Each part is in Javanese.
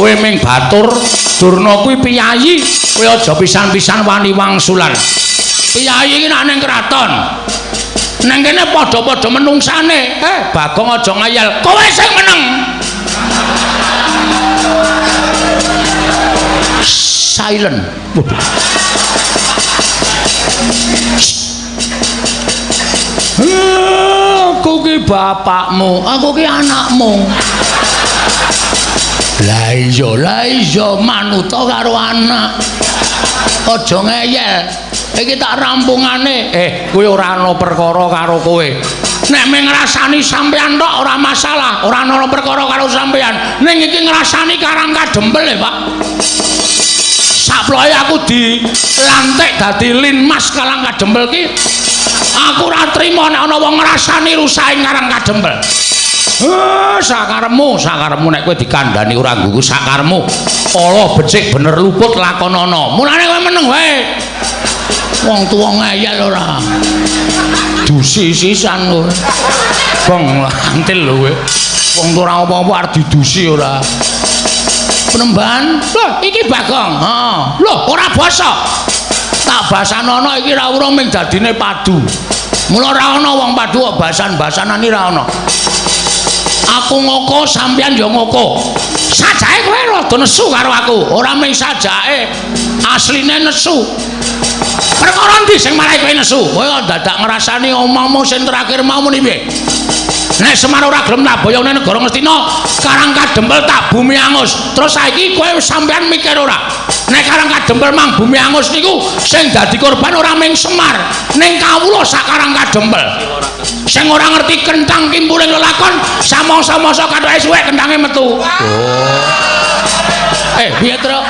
kowe ming batur Durna kuwi piyayi kowe aja pisan-pisan wani wangsulan piyayi iki nek ning kraton nang kene padha-padha menungsane Bagong aja ngayal kowe sing meneng silent aku ki bapakmu aku ki anakmu lah iya manuta karo anak aja ngeyel iki tak rampungane kowe ora ana perkara karo kowe nek mung ngrasani sampean tok ora masalah ora ana perkara karo sampean ning iki ngrasani Karang Kadempel Pak saploke aku dilantik dadi linmas Karang Kadempel ki aku ora trima nek ana wong ngrasani rusaking Karang Kadempel sakaremu nek kowe dikandhani ora nggugu sakaremu ala becik bener luput lakonana mulane kowe meneng wae wong tuwa ngeyel ora dusi sisan ora bong antil lho kowe wong ora apa-apa arep didusi ora penemban lho iki Bagong lho ora basa tak basanono iki ra urung ming dadine padu mula ora ana wong padu kok basan-basanane ra ana aku ngoko sampean ya ngoko sajake kowe rada nesu karo aku ora mung sajake asline nesu perkara ndi sing marai kowe nesu kowe kok dadak ngrasani omongmu sing terakhir mau muni piye nek Semar ora gelem tak boyone negara Ngastina Karang Kadempel tak bumi angus terus saiki kowe sampean mikir ora nek Karang Kadempel mang bumi angus niku sing dadi korban ora mung Semar ning kawula sak Karang Kadempel sing ora ngerti kenthang kimpuling lelakon samangsa-mangsa kathoke suwek kenthange metu piye Tru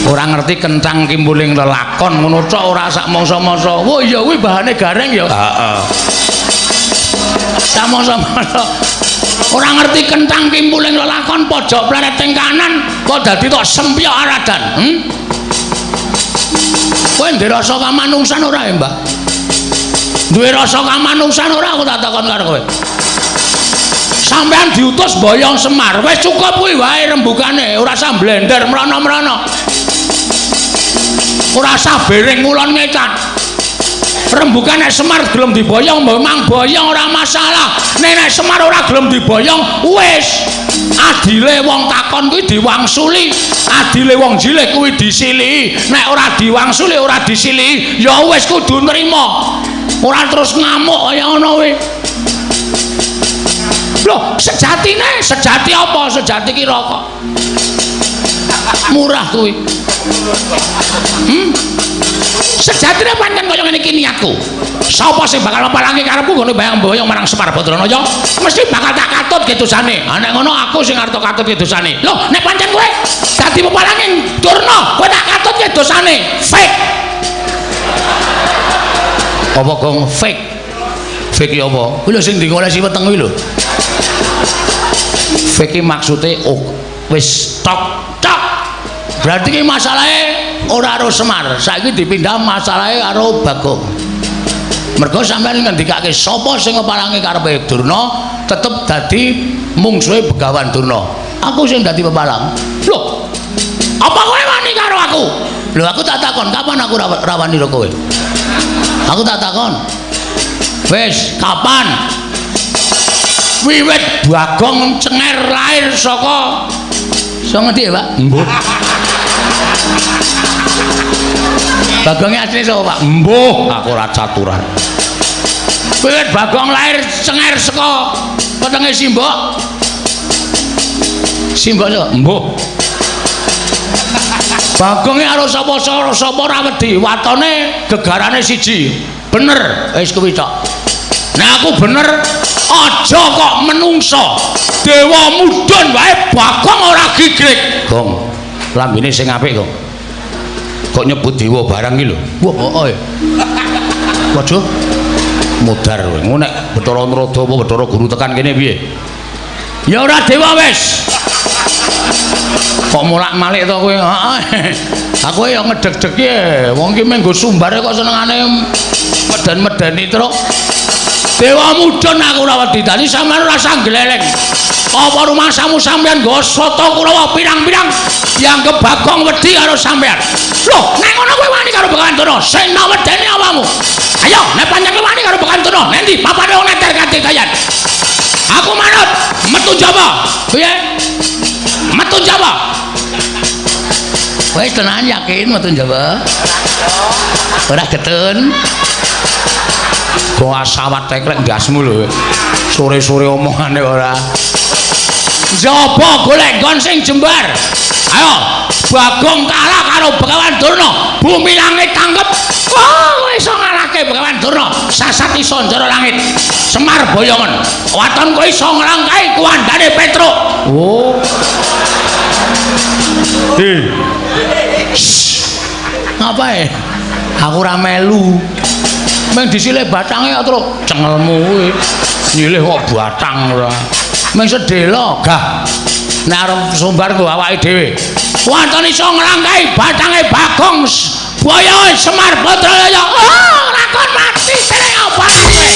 ora ngerti kenthang kimpuling lelakon ngono tok ora sak mangsa-mangsa oh iya kuwi bahane gareng ya heeh samangsa-mangsa ora ngerti kenthang kimpuling lelakon pojok plereteng kanan kok dadi tok sempyok aradan kowe ndek rasa kamanungsan ora ya Mbak duwe rasa kamanungsan ora aku tak takon karo kowe sampean diutus boyong Semar wis cukup kuwi wae rembugane ora usah blender mrono-mrono ora usah bereng ngulon ngecat rembugan nek Semar gelem diboyong memang boyong ora masalah nek Semar ora gelem diboyong wis adile wong takon kuwi diwangsuli adile wong jilih kuwi disili nek ora diwangsuli ora disili ya wis kudu nrimo ora terus ngamuk kaya ngono kuwi lho sejati apa sejati ki rokok murah kuwi sejatine pancen kaya ngene iki niatku sapa sing bakal palangi karepku ngene bayang-bayang marang Semar Badranaya mesti bakal tak katut ki dosane nek ngono aku sing arep katut ki dosane lho nek pancen kowe dadi pepalangi Durna kowe tak katut ki dosane fake apa kong fake fake apa kuwi lho sing digolesi weteng kuwi lho fake maksude wis tok berarti ki masalahe ora karo Semar saiki dipindah masalahe karo Bagong mergo sampeyan ngendikake sapa sing ngepalangi karepe Durna tetep dadi mungsuhe Begawan Durna aku sing dadi pepalang lho apa kowe wani karo aku lho aku tak takon kapan aku rawani karo kowe aku tak takon wis kapan wiwit Bagong Cenger lahir saka ngendi ya Pak mbuh Bagongnya asli sapa Pak mbuh aku ora caturan wiwit Bagong lahir Cenger saka wetenge Simbok sapa mbuh Bagongnya karo sapa ora wedi watone gegarane siji bener wis kuwi tok nek aku bener aja kok menungso dewa mudhun wae Bagong ora gigrek Gong lambene sing apik kok nyebut dewa barang iki lho wah waduh mudar kowe ngono nek Bathara Narada apa Bathara Guru tekan kene piye ya ora dewa wis kok mulak-malik to kowe aku ya ngedeg-deg ya wong ki menggo sumbare kok senengane medan-medani truk Dewa mudhun aku Kurawedi. Dadi sampeyan rasa gleleng. Apa rumasamu sampeyan nggawa soto Kurawa pirang-pirang dianggep Bagong wedi karo sampeyan. Loh, nek ngono kowe wani karo Bakantuna, sing tak wedeni awamu. Ayo, nek pancen kowe wani karo Bakantuna, endi papane wong neter kanthi kayan. Aku manut, metu Jawa. Piye? Metu Jawa. Kowe tenan yakin metu Jawa? Ora getun. Goa sawat tekrek gasmu lho. Sore-sore omongane ora. Njaba golek nggon sing jembar. Ayo, Bagong kalah karo Begawan Durna. Bumi langit tanggep. Oh, iso ngalahke Begawan Durna. Sasat iso njero langit. Semar boyongan. Waton kowe iso nglangkai kuwandane Petruk. Oh. Ngapae? Aku ora melu. Meng disilih batange terus cengelmu kuwi. Nyilih kok batang ora. Meng sedhela gah. Nek arep sumbar nggo awake dhewe. Wonten iso nglangkai batange Bagong Boyo Semar Badraya. Oh, lakon mati sing apa kowe?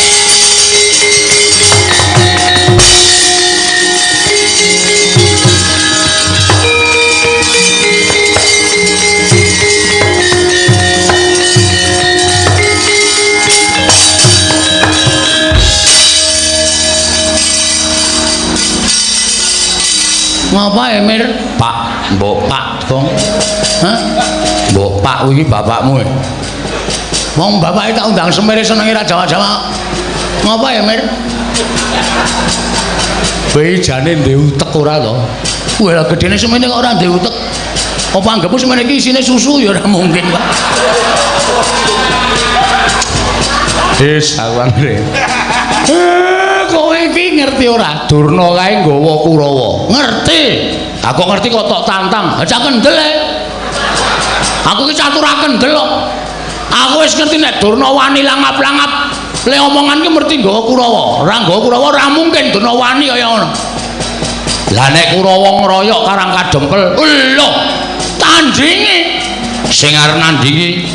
Ngapa Emir? Pak, mbok Pak Gong. Hah? Mbok Pak iki bapakmu. Wong bapake tak undang semere senenge ra Jawa-Jawa. Ngapa Emir? Bayi jane ndek utek ora to? Kowe lha gedene semene kok ora ndek utek. Apa anggapmu semene iki isine susu ya ora mungkin, Pak. Sawangre. Kowe iki ngerti ora? Durna kae nggawa Kurawa. Ngerti. Aku ngerti kok tok tantang. Aja kendel e. Aku iki catur kendel kok. Aku wis ngerti nek Durna wani langap-langap. Le omongan ki mesti nggawa Kurawa. Ora nggawa Kurawa ora mungkin Durna wani kaya ngono. Lah nek Kurawa ngroyok karang kadempel, lho. Tandingi. Sing arep nandingi.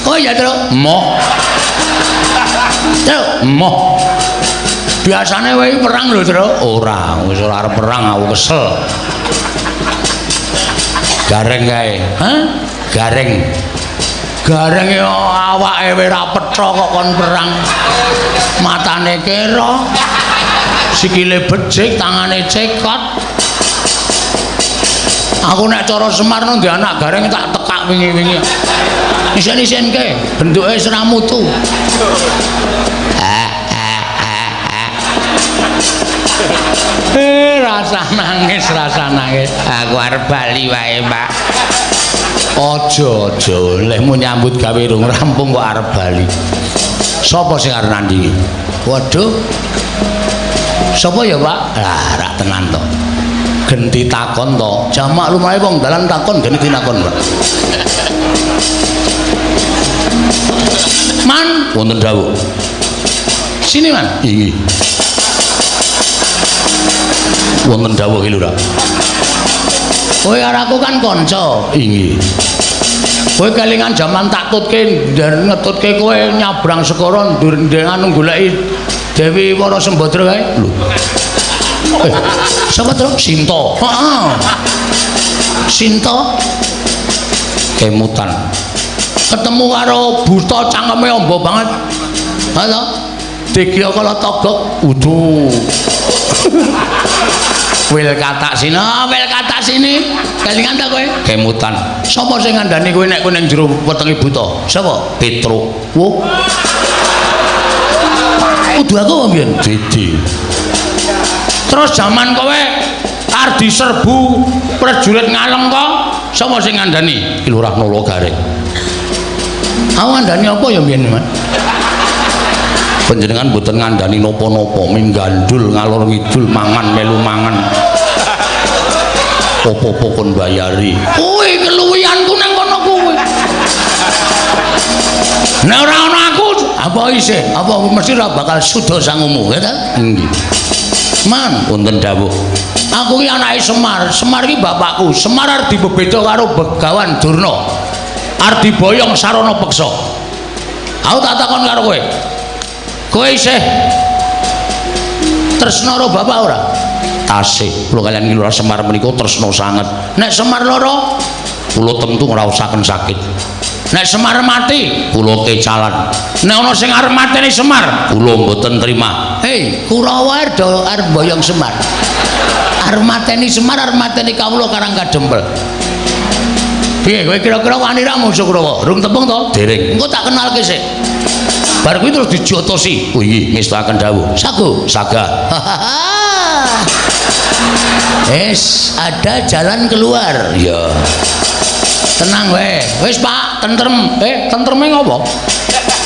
Oh ya, Tru. Emoh. Tru, emoh. Biasane kowe perang lho, Tru. Ora, wis ora arep perang aku kesel. Gareng kae. Hah? Gareng. Gareng yo awake ora petha kok kon perang. Matane kera. Sikile becik, tangane cekot. Aku nek cara Semar nang ndek anak gareng tak tekak wingi-wingi. Isen-isenke, bentuke ora mutu. Rasa nangis. Aku arep bali wae, Pak. Aja, lehmu nyambut gawe rung rampung kok arep bali. Sapa sing arep nandingi? Waduh. Sapa ya, Pak? Lah, rak tenan to. Genti takon to. Jamak lumahe wong dalan takon genti takon, Pak. Man, wonten dawuh. Sini, Man. Inggih. Wonten dawuh iki lho, Rak. Kowe karo aku kan kanca. Inggih. Kowe kelingan jaman tak tutke dan ngetutke kowe nyabrang segara ndengan goleki Dewi Wara Sembadra kae. Lho. Sapa to? Sinta. Heeh. Sinta kemutan. Ketemu karo buta cangkeme amba banget. Ha to? Degya kala togok. Uduh. Wil katak sini. Kelingan ta kowe? Kemutan. Sapa sing ngandani kowe nek kowe ning jero wetenge buta? Sapa? Petruk. Wo. Kudu aku mbiyen Didi. Terus zaman kowe arep diserbu prajurit Ngalengka, sapa sing ngandani? Ki Lurah Nala Gareng. Aku ngandani apa ya mbiyen, Mas? Panjenengan mboten ngandani napa-napa, minggandul ngalor ngidul mangan melu mangan. Apa-apa kon bayari. Kowe keluwihanku nang kono kowe. Nek ora ana aku, apa isih? Apa mesti ora bakal suda sangumu, ya ta? Nggih. Man, wonten dawuh. Aku ki anake Semar. Semar ki bapakku. Semar arep dibebeda karo Begawan Durna. Arep diboyong sarana peksa. Aku tak takon karo kowe. Kowe isih tresna karo bapak ora? Tasih kula kaliyan Ki Lurah Semar menika tresna sanget. Nek Semar lara kula tentu ngraosaken sakit. Nek Semar mati kula kecalan. Nek ana sing arep mateni Semar kula mboten trima. Kurawa do arep boyong Semar. Arep mateni Semar, arep mateni kawula Karang Kadempel. Piye kowe kira-kira wani ra musuh Kurawa? Rung tepung to? Dereng. Engko tak kenalke sik. Bar kuwi terus dijotosi. Oh iki ngestaken dawuh. Sago, saga. Ada jalan keluar. Ya. Tenang wae. Wis Pak, tentrem. Tentreme ngopo?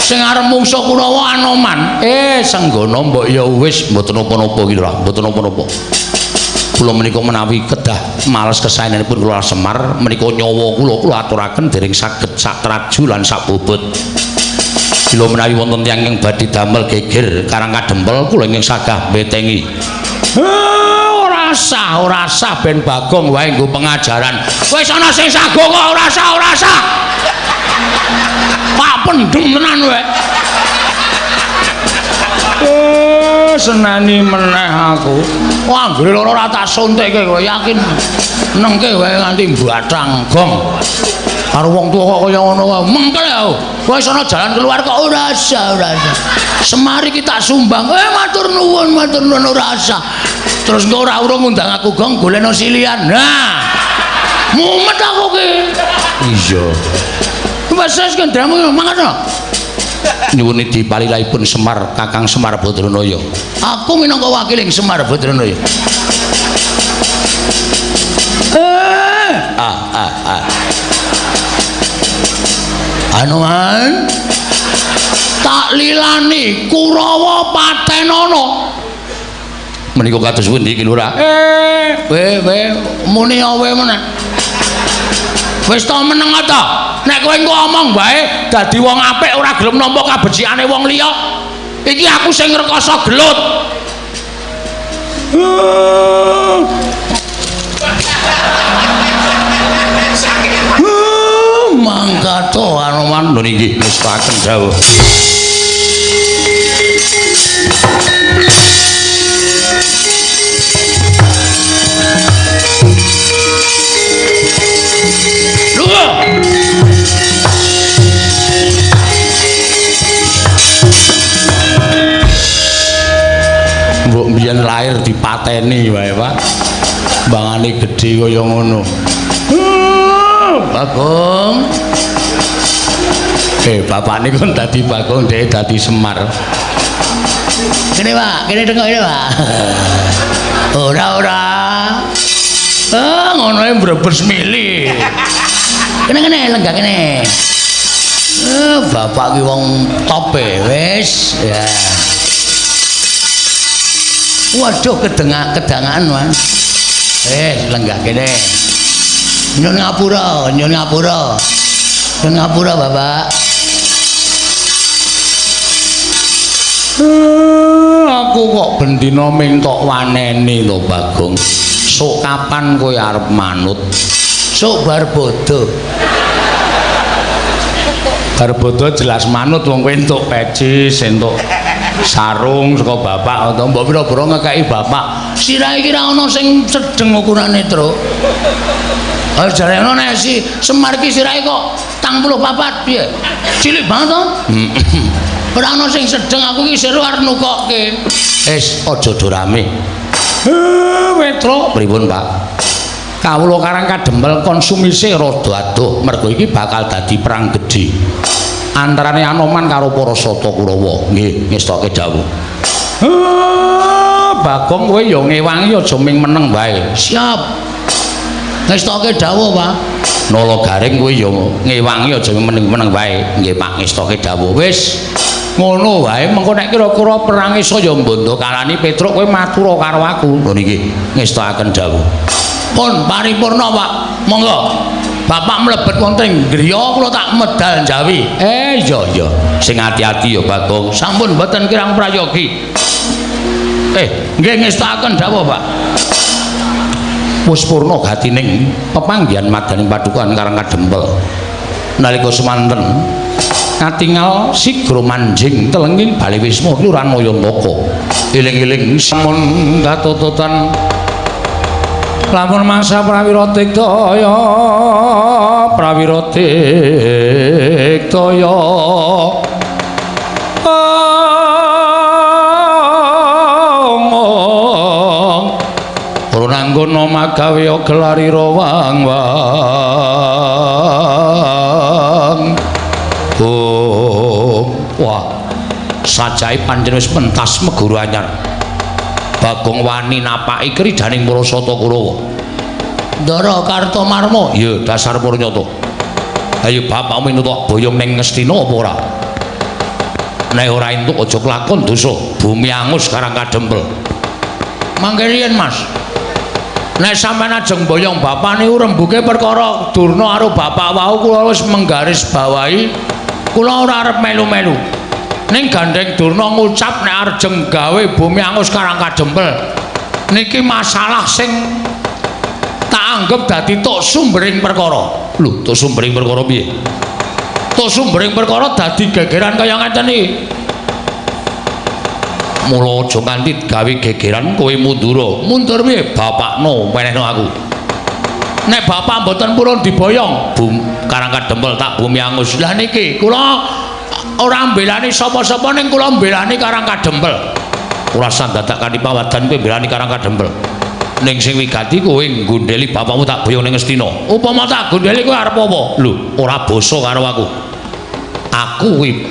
Sing arep mungsuh Kurawa Anoman. Senggana mbok ya wis mboten napa-napa iki lho, mboten napa-napa. Kula menika menawi kedah males kesaenanipun kula Semar menika nyawa kula aturaken dereng saged sak traju lan sak bobot. Bila menawi wonten tiyang ingkang badhe damel geger Karang Kadempel kula ingkang sagah betengi. Ora sah ben Bagong wae nggo pengajaran. Wis ana sing sago kok ora sah. Pak pendem tenan wae. Senani meneh aku. Wah, anggere lara ora tak suntikke kowe yakin nengke wae nganti mbathang gong. Karo wong tuwa kok kaya ngono wae. Mengkel ya. Wis ana jalan keluar kok ora sah. Semari kita sumbang. Matur nuwun ora sah. Terus engko ora urung ngundang aku gong golekno silian. Nah. Mumet aku ki. Iya. Wes kendramu mangan. Nyuwun dipalilahipun Semar Kakang Semar Badranaya. Aku minangka wakiling Semar Badranaya. Anoman tak lilani Kurawa patenana. Menika kados pundi Ki Lurah? Muni awe meneh. Wis ta meneng ta? Nek kowe engko omong wae dadi wong apik ora gelem nampa kabecikane wong liya. Iki aku sing ngrekoso gelut. Mangkato Anoman lho niki wis paken dawuh. Mbok mbiyen lahir dipateni wae, Pak. Bangane gedhe kaya ngono. Bagong. Bapakne kon dadi Bagong, dhek dadi Semar. Kene, Pak, kene tengok ini, Pak. Ora. Ngono ae mbrebes mili. Kene lenggah kene. Bapak ki wong top wis, ya. Waduh kedangan Mas. Lenggah kene. Nyun ngapura Bapak. Aku kok bendina mintok waneni lho Bagong. Sok kapan kowe arep manut? Sok bar bodo. Bar bodo jelas manut wong kowe entuk pecis, entuk sarung saka bapak utawa mbok pira-pira ngekeki bapak. Sirah iki ra ana sing sedeng ukurane, Truk. Jare ana nek si Semar iki sirahe kok 84 piye? Cilik banget to? Ora ana sing sedeng aku iki sira arep nukokke. Aja do rame. Truk, pripun, Pak? Kawula Karang Kadempel konsumise rada adoh mergo iki bakal dadi perang gedhe antarane Anoman karo para Sata Kurawa. Nggih, ngestoke dawuh. Bagong kowe ya ngewangi aja ming meneng wae. Siap. Ngestoke dawuh, Pak. Nala Garing kowe ya ngewangi aja ming meneng wae. Nggih, Pak, ngestoke dawuh. Wis ngono wae, mengko nek kira-kira perang saya mbondo kalani Petruk kowe matur karo aku. Lho niki ngestokaken dawuh. Pun paripurna, Pak. Monggo. Bapak mlebet wonten griya kula tak medal jawi. Iya. Sing ati-ati ya, Bagong. Sampun mboten kirang prayogi. Nggih ngestaken dawuh, Pak. Wis purna gatining pepanggihan madaning padukan Karang Kadempel. Nalika semanten Katingal sigra manjing telenging Bali Wisma Kelurahan Nayantaka. Eling-eling sampun katututan lamun mangsa prawira tiktaya ora nanggono magawe gelarira wang-wang. Wah, sajae pancen wis pentas meguru anyar. Bagong wani napaki kridaning para sata Kurawa. Ndara Kartomarma, ya dasar Purnyata. Ayo bapakmu entuk boyong ning Ngastina apa ora? Nek ora entuk aja kelakon dosa, bumi angus karang kadempel. Mangke riyen, Mas. Nek sampean ajeng boyong bapak niku rembuge perkara Durna karo bapak wau kula wis menggaris bawahi. Kula ora arep melu-melu. Ning gandeng Durna ngucap nek arjeng gawe bumi angus karang kadempel. Niki masalah sing tak anggap dadi tok sumbering perkara. Lho, tok sumbering perkara piye? Tok sumbering perkara dadi gegeran kaya ngeten iki. Mula aja nganti gawe gegeran kowe mundur. Mundur piye? Bapakno menehno aku. Nek bapak mboten purun diboyong, karang kadempel tak bumi angus. Lah niki kula ora mbelani sapa-sapa ning kula mbelani karang kadempel. Ora sandadakani pawadan kowe mbelani karang kadempel. Ning sing wigati kowe nggondheli bapakmu tak boyong ning Ngastina. Upama tak gondheli kowe arep apa? Lho, ora basa karo aku. Aku kuwi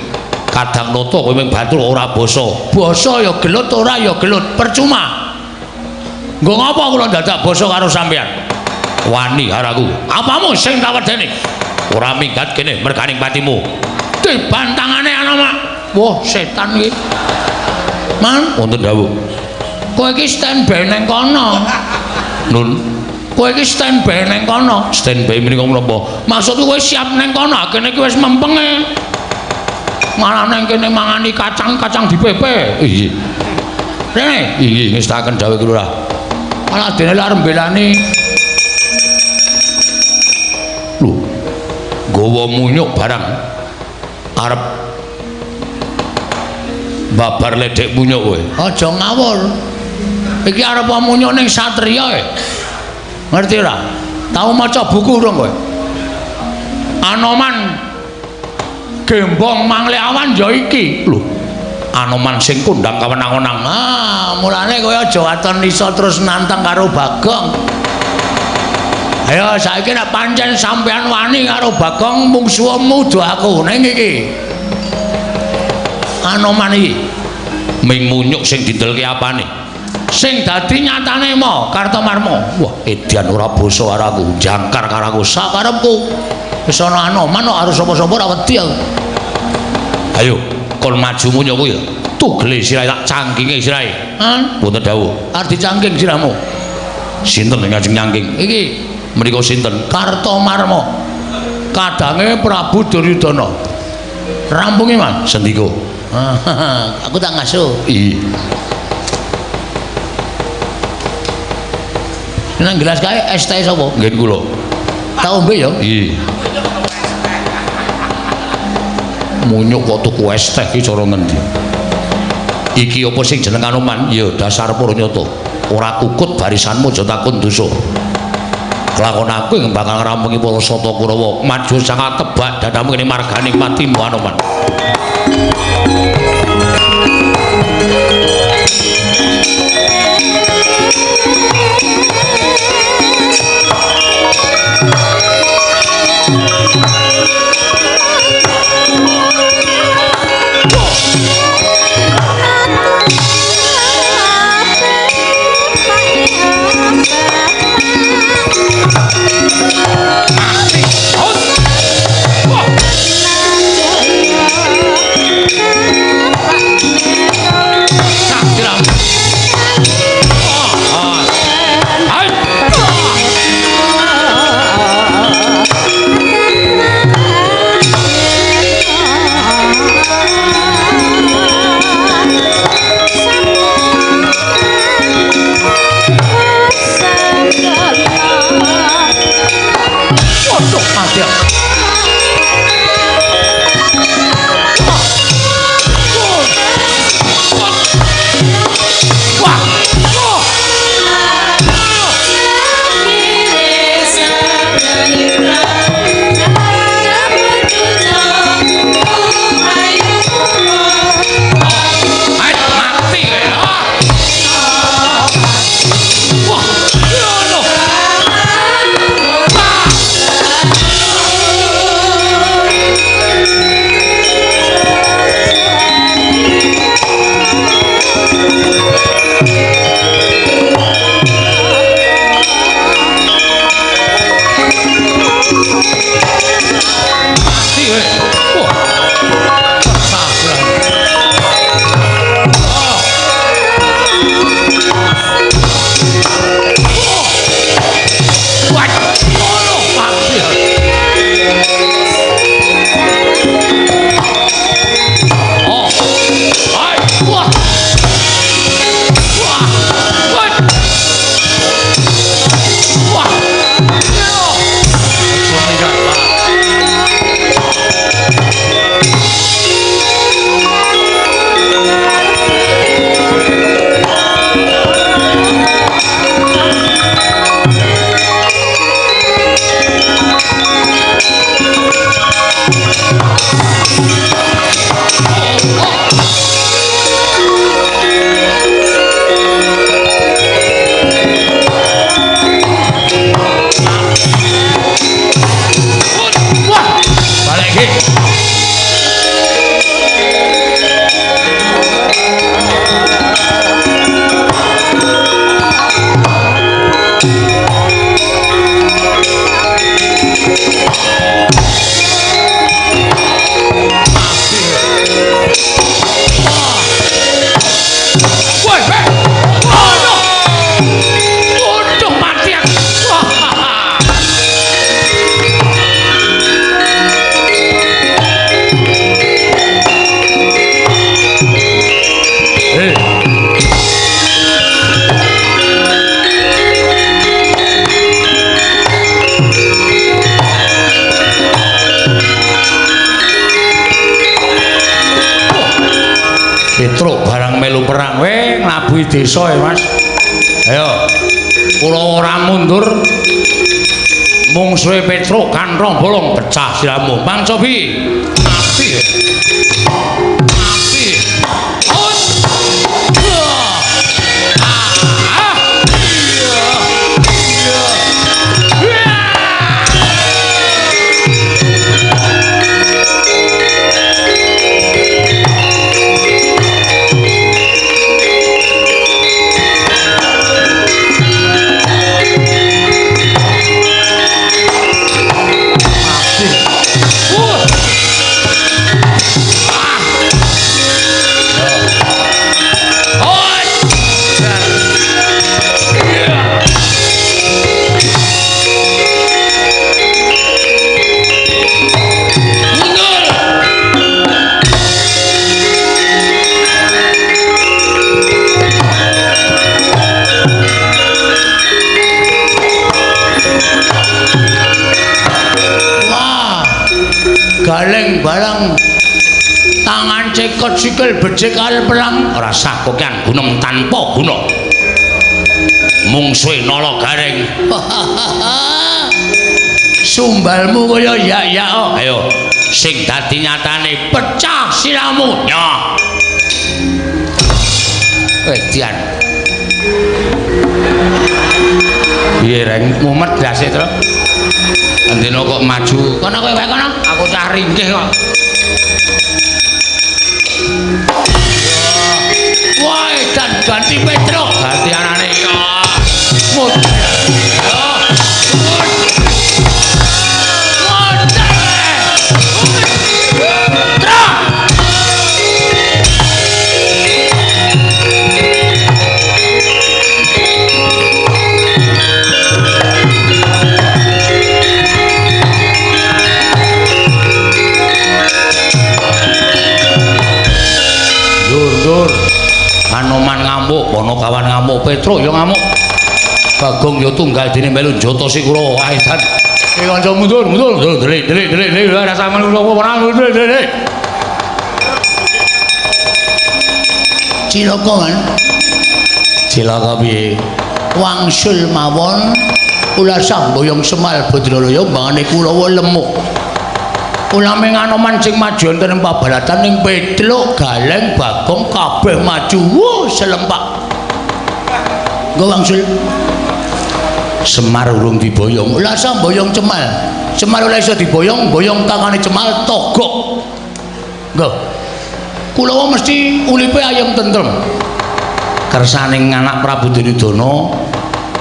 kadang nata kowe mung batur ora basa. Basa ya gelut ora ya gelut, percuma. Nggo ngapa kula dadak basa karo sampean? Wani karo aku. Apamu sing tak wedeni? Ora minggat kene merganing patimu. Dibantangane ana mak. Wah, setan iki. Man, wonten dawuh. Kowe iki standby nang kono. Nun. Kowe iki standby nang kono. Standby menika menapa? Maksudku kowe siap nang kono, kene iki wis mempenge. Malah nang kene mangani kacang-kacang dipepe. Iya. Rene, iki ngestaken dawuh Lurah. Malah dene arep mbelani. Lho. Gawa munyuk barang arep babar ledek munyuk kowe. Aja ngawur. Iki arep munyuk ning satriya e. Ngerti ora? Tau maca buku urung kowe? Anoman gembong mangle awan ya iki. Lho. Anoman sing kondang kawenang-wenang. Ah, mulane kowe aja waton iso terus nantang karo Bagong. Ayo saiki nek pancen sampean wani karo Bagong mungsuhmu do aku ning iki. Anoman iki ming munyuk sing didelke apane? Sing dadi nyatane mo Kartomarma. Wah, edian ora basa karo aku, jangkar karo aku sakarepku. Wis ana anoman kok karo sapa-sapa ora wedi aku. Ayo, kon maju munyuk kuwi. Tugele sirahe tak cangkinge sirahe. Hah? Mboten dawuh. Arep dicangking sirahmu. Sinten sing ngajeng nyangking? Iki menika sinten? Kartomarma. Kadange Prabu Duryudana. Rampunge, Mas, sendika. Aku tak ngasuh. Iya. Nang gelas kae es teh sapa? Nggih kula. Tak ombe ya? Iya. Munyuk kok tuku es teh iki cara ngendi? Iki apa sing jeneng Anoman? Ya dasar Purnyata. Ora kukut barisanmu aja takon dosa. Lakon aku yang bakal ngrampungi para sata Kurawa. Maju sangat tebak dadamu kene marganing patimu Anoman. melu perang we nglabuhi desa ya Mas. Ayo. Kula ora mundur. Mungsuhe Petruk kanthong bolong pecah silamu. Bang Cobi. Api. Api. Galeng barang tangan cekot sikil becik kal perang ora sah kokean gunem tanpa guna mungsuhe nala gareng sumbalmu kaya ya ayo sing dadi nyatane pecah siramu nya wedian piye reng mumet dase to Andino kok maju kono kowe wae kono aku cah ringkih kok wah dan ganti Petruk ganti anane ya mut Anoman ngamuk, Ponokawan ngamuk, Petruk ya ngamuk. Bagong ya tunggal dene melu njoto si kula wae dan. Iki kanca mundur, delik rasa menungso ora delik. Cilaka kan? Cilaka piye? Wangsul mawon kula samboyong Semal Badralaya mbangane Kulawa lemuk. Ulame Anoman sing maju enten pabalatan ning Petruk, Galeng, Bagong kabeh maju. Wuh, selempak. Nggo wangsul. Semar urung diboyong. Lah samboyong Cemal. Semar ora iso diboyong, boyong tangane Cemal togok. Nggo. Kulawa mesti ulipe ayem tentrem. Kersaning anak Prabu Duryudana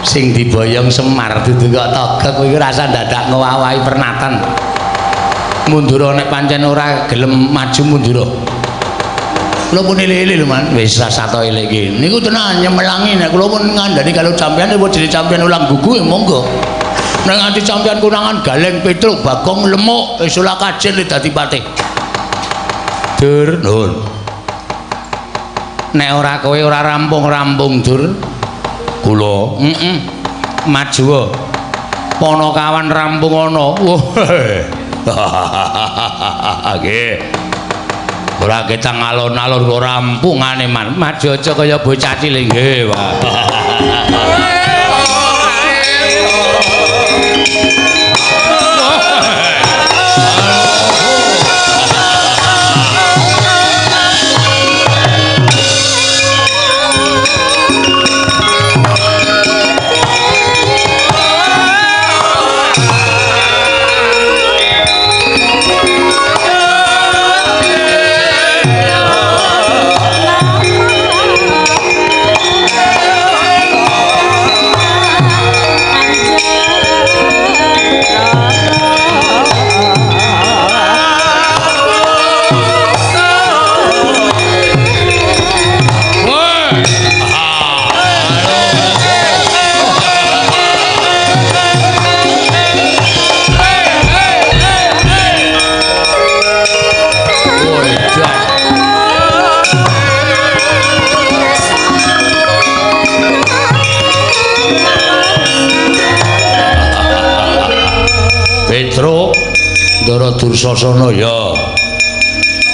sing diboyong Semar dudu kok togok kuwi rasa dadak ngowahi pernatan. Mundur nek pancen ora gelem maju mundur. Kula pun ele-ele lho Man, wis rasa to ele iki. Niku tenan nyemelangi nek kula pun ngandani kalau sampeyan wis jadi sampeyan ulang gugu monggo. Nek nganti sampeyan kurangan Galeng, Petruk, Bagong, Lemuk wis ora kajen dadi patih. Dur, Nur. Nek ora kowe ora rampung-rampung Dur. Kula, maju. Ponokawan rampung ana. Wah. Nggih. Ora ketang alon-alon kok rampungane Man. Maju aja kaya bocah cilik nggih, Pak. Ndara Dursasana ya.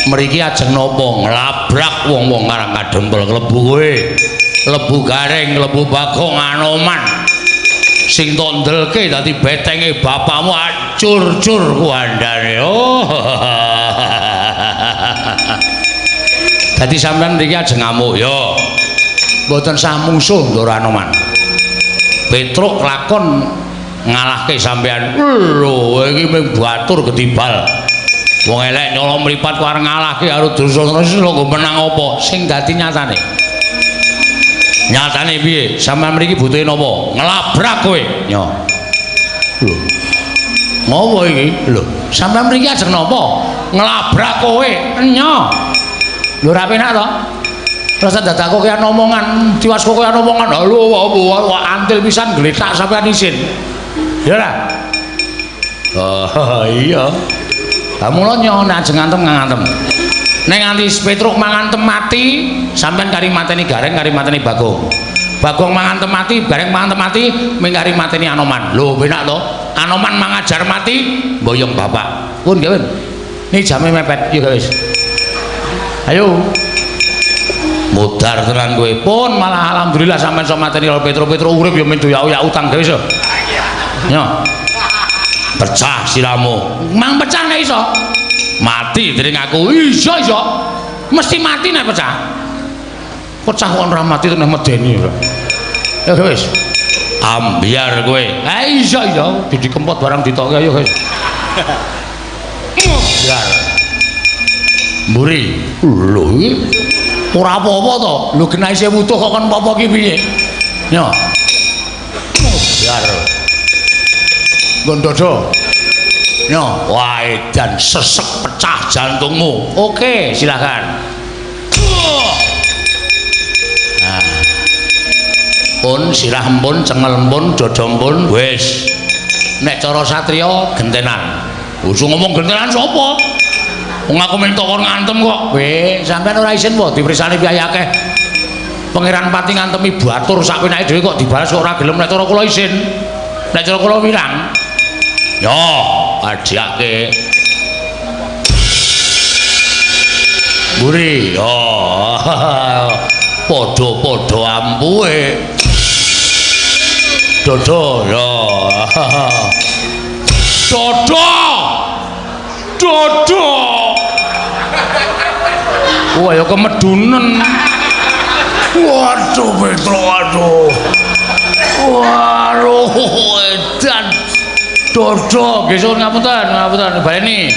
Mriki ajeng napa? Nglabrak ngelabrak wong-wong karang kadempel klebu kowe lebu garing lebu Bagong Anoman sing tondelke dadi betenge bapakmu acur-cur kuandane oh dadi sampean mriki ajeng ngamuk ya mboten sah mungsuh Ndoro Anoman Petruk lakon ngalahke sampean lho iki mung batur gedibal wong elek nyolong mripat ku arep ngalahke karo Drusana lho menang apa sing dadi nyatane nyatane piye sampean mriki butuhe napa ngelabrak kowe yo lho ngopo iki lho sampean mriki ajeng napa ngelabrak kowe nyo lho ra penak to rasa dadak kok kaya omongan tiwas kok kaya omongan lho antil pisan gletak sampean isin ya ora oh iya kamu lo nyon ajeng ngantem nek nganti Petruk mangantem mati sampean kari mateni Gareng kari mateni Bagong Bagong mangantem mati Gareng mangantem mati mingkari mateni Anoman lho benak to Anoman mangajar mati mboyong bapak pun nggih ini jame mepet yuk guys ayo mudar tenan kowe pun malah alhamdulillah sampean iso mateni Petruk urip ya men doyak utang guys yo pecah siramu mang pecah nek iso mati dening aku iso mesti mati nek pecah kok ora mati tenan medeni ya wis ambiar kowe ha iso didi kempot barang ditokke ayo guys ambiar mburi lho iki ora apa-apa to lho genah isih wutuh kok kon apa-apa ki piye yo ambiar Gondodo yo wah edan sesek pecah jantungmu oke silakan nah pun sirah pun cengel pun dodom pun wis nek cara satriya gentenan usung ngomong gentenan sapa wong aku minta kon ngantem kok weh sampean ora isin po diprisani piye akeh pangeran pati ngantemi batur sak penake dhewe kok dibalas kok ora gelem nek cara kula isin nek cara kula wirang yo adiyake mburi yo padha-padha ampuhe dodo yo dodo wah ya kemedunen waduh Petro waduh edan dodo gesur ngapunten baleni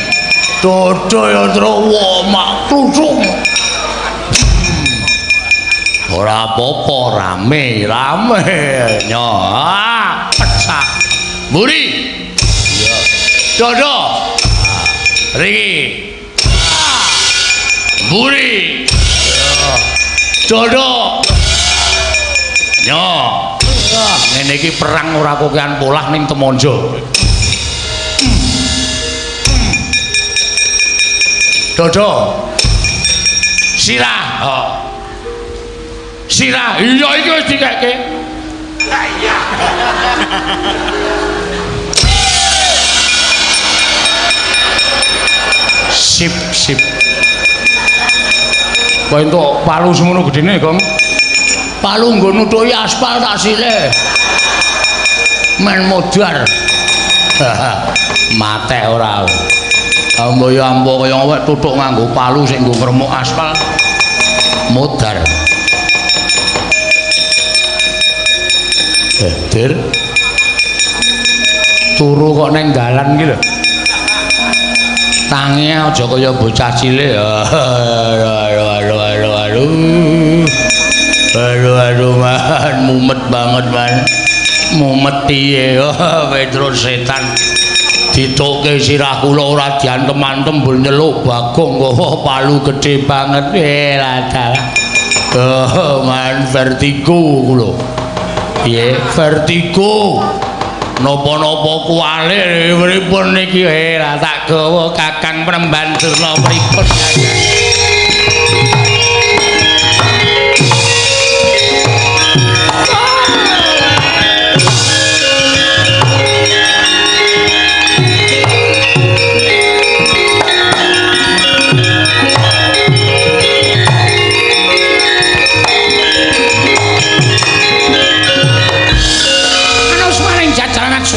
dodo ya terus wah mak tusuk ora apa-apa rame nyo pecah mburi iya dodo riki mburi dodo nyo ngene iki perang ora kokean polah ning Temonjo dodo sirah sirah iya iki wis dikeke iya sip kowe entuk palu semono gedene Gong palu nggo nutuki aspal tak sile men modar mate ora amboyo ambo kaya awake tutuk nganggo palu sing nggo ngremuk aspal modar Dir turu kok neng dalan iki lho tangi aja kaya bocah cilik aduh man mumet banget man mumet piye Petrus setan ditoke sirah kula ora diantem-antem bul nyeluk Bagong kok palu gede banget man vertigo kula piye vertigo napa-napa kuwalik pripun niki tak gawa Kakang Penemban Durna pripun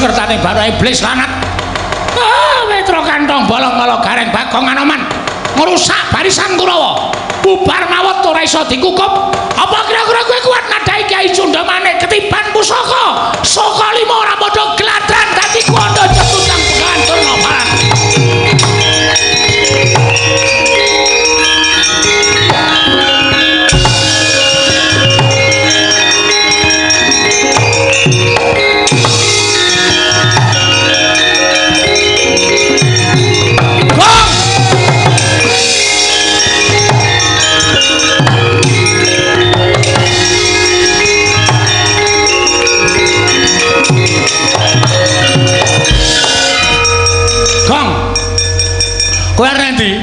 ngertane baro iblis lanat. Metro kantong bolong kala gareng Bagong Anoman ngrusak barisan Kurawa. Bubar mawon ora iso dikukup. Apa kira-kira kowe kuat nadahi Kyai Cundamane ketiban pusaka? Saka 5 ora padha gladran dadi kondo jebutang Begawan Durna Paran. Kowe arep ndi?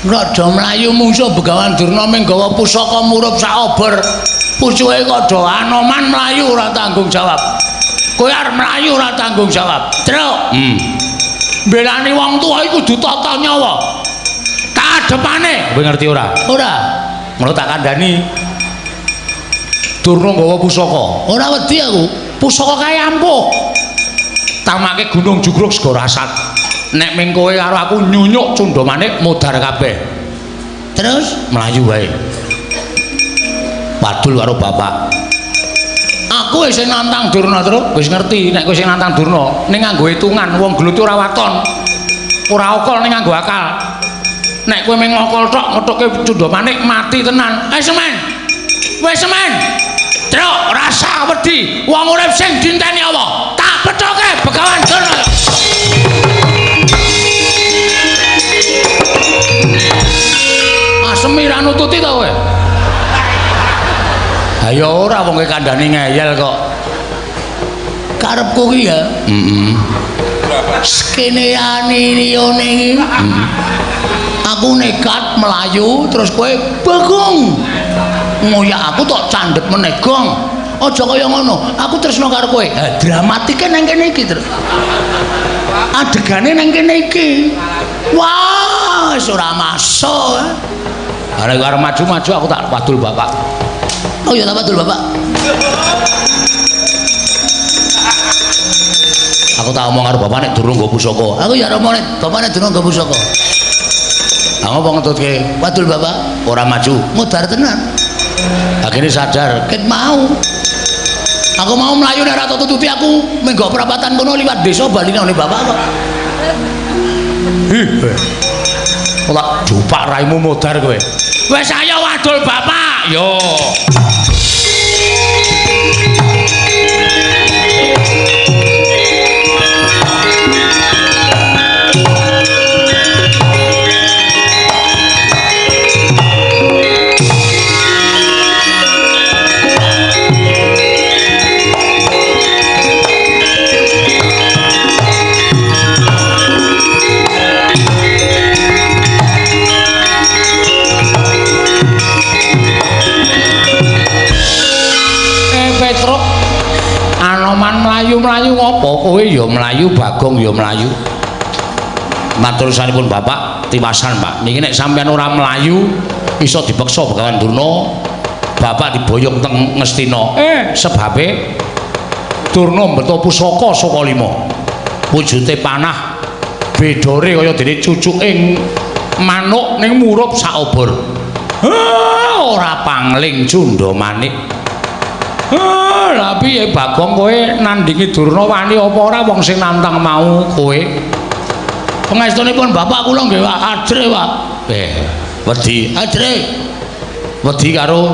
Raja mlayu mungsuh Begawan Durna ming gawa pusaka murup sak obor. Pucuke Kada Anoman mlayu ora tanggung jawab. Kowe arep mlayu ora tanggung jawab. Truk. Mbelani wong tuwa iku kudu tata nyawa. Kadepane, kowe ngerti ora? Ora. Ngono tak kandhani. Durna gawa pusaka. Ora wedi aku. Pusaka kae ampuh. Tamake Gunung Jugruk sego rasat. Nek ming kowe karo aku nyunyuk Cundamane mudhar kabeh. Terus mlayu wae. Padul karo bapak. Aku wis nantang Durna terus, wis ngerti nek kowe sing nantang Durna ning nganggo hitungan wong gluthi ora waton. Ora okol ning nganggo akal. Nek kowe ming ngokol tok ngethuke Cundamane mati tenan. Semen. Wis semen. Truk rasa wedi wong urip sing dinteni apa? Tak pethoke Begawan Durna. Semira nututi ta kowe? Ha ya ora wong kandhane ngeyel kok. Karepku ki ya. Skene aninione iki. Aku nekat melayu terus kowe bagong. Ngoyak aku tok candhet meneh gong. Aja kaya ngono. Aku tresno karo kowe. Ha dramatike nang kene iki terus. Adegane nang kene iki. Wah, wis ora masuk. Arek arep maju-maju aku tak padul bapak. Oh ya tak padul bapak. Aku tak omong karo bapak nek durung nggo pusaka. Aku ya omong nek bapak nek durung nggo pusaka. Aku ngomong ngetutke padul bapak ora maju, mudhar tenan. Akhirnya sadar, ket mau. Aku mau melayu nek ora tututi aku menggo perapatan kono liwat desa baline oleh bapak kok. Tak jupak raimu mudhar kowe. Wes ayo wadul bapak. Yo. Melayu ngopo kowe ya melayu Bagong ya melayu. Matur sanipun bapak tiwasan Pak niki nek sampean ora melayu iso dipeksa Begawan Durna bapak diboyong teng Ngastina sebabe Durna mbeta pusaka saka 5 wujute panah bedore kaya dene cucuking manuk ning murup sak obor. Ora pangling Cundamane. Lah piye Bagong kowe nandingi Durna wani apa ora wong sing nantang mau kowe? Pangestunipun bapak kula nggih adre, Pak. Wedi. Adre. Wedi karo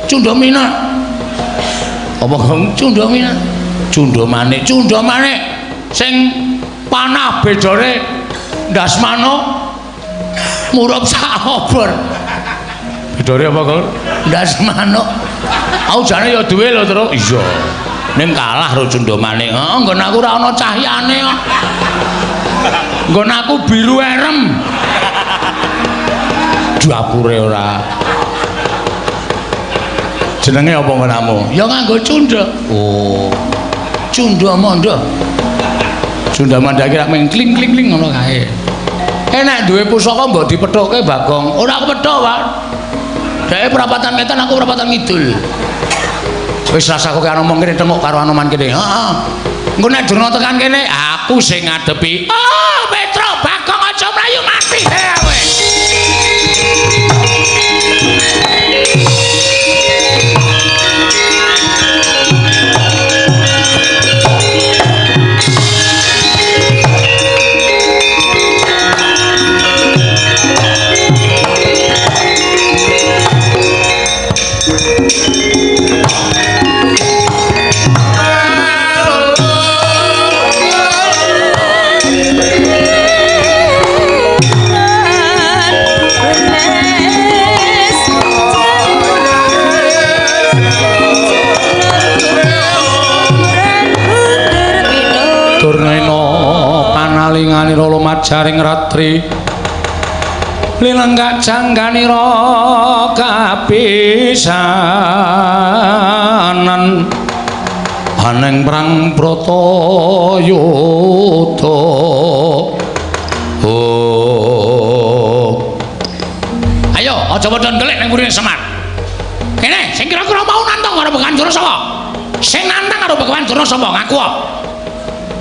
Cundamina. Apa Gong Cundamina? Cundamane sing panah bedore ndasmana murup sak obor. Bedore apa, Gong? Ndasmana. Aku jane ya duwe lho terus. Iya. Ning kalah karo Cundamane. Heeh, nggon aku ora ana cahyane kok. Nggon aku biru erem. Dapure ora. Jenenge apa nggonamu? Ya nganggo cundha. Oh. Cundamanda. Cundamanda iki rak ming kling-kling ngono kae. Enak duwe pusaka mbok dipethoke Bagong. Ora aku pethok, Pak. Dhek perapatan wetan aku perapatan ngidul. Wis rasaku karo omong kene tengok karo Anoman kene. Heeh. Engko nek durna tekan kene aku sing ngadepi. Oh, Petro Bagong aja mlayu mati kowe. Panalingani rolo majaring ratri lilenggak jangganira kapisanan aneng prang Bratayuda ayo aja padha ndelik nang gurine Semar kene sing kira-kira mau nantang karo Begawan Durna sing nantang karo Begawan Durna ngaku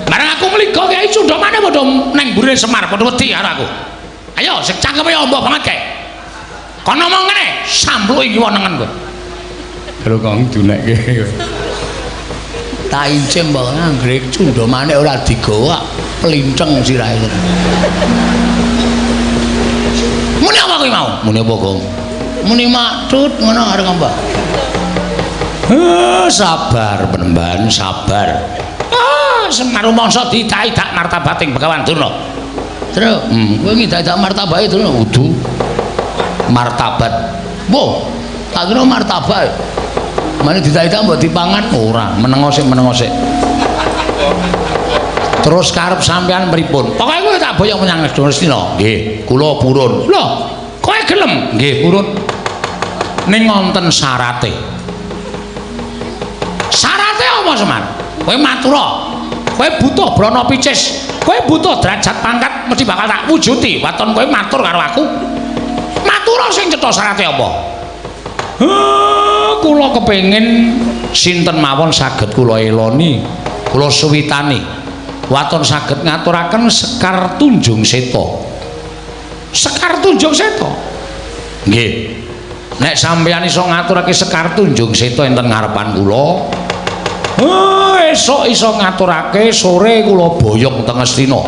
bareng aku mligo Kyai Cundamane padha nang gurine Semar padha wedi karo aku. Ayo sing cangkeme amba banget kae. Kon ngomong ngene, sampluki kiwonengen kowe. Karo kang dunekke kowe. Tak incim mbok anggere Cundamane ora digowak, pelinceng sirahe. Muni apa kowe mau? Muni apa, Gong? Muni maksud ngono areng apa? Sabar penemban, sabar. Semar mangsa didak martabating Begawan Durna. Terus, kowe ngidak martabate Durna kudu martabat. Wo, tak kira martabat. Mane didak mbok dipangan ora, menengo sik. Terus karep sampean pripun? Pokoke kowe tak boyong menyang Astina. Nggih, kula purun. Lho, kowe gelem? Nggih, purun. Ning wonten syarate. Syarate apa, Semar? Kowe matura. Kowe butuh brana picis, kowe butuh derajat pangkat mesti bakal tak wujuti. Waton kowe matur karo aku. Matura sing cetha syarate apa? Kula kepengin sinten mawon saged kula eloni, kula suwitani. Waton saged ngaturaken Sekar Tunjung Seta. Sekar Tunjung Seta. Nggih. Nek sampeyan iso ngaturake Sekar Tunjung Seta enten ngarepan kula, esuk iso ngaturake sore kula boyong teng Astina.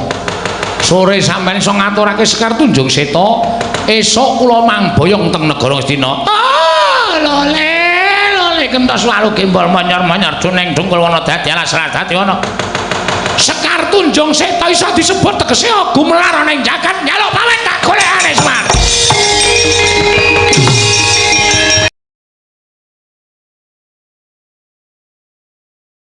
Sore sampeyan iso ngaturake Sekar Tunjung Seta, esuk kula mangboyong teng negara Astina. Lole kentos walu gembol monyor-monyor juneng dungkul wana dadi alas dadi ana. Sekar Tunjung Seta iso disebut tegese gumelar ana ing jagat nyaluk pamit ta.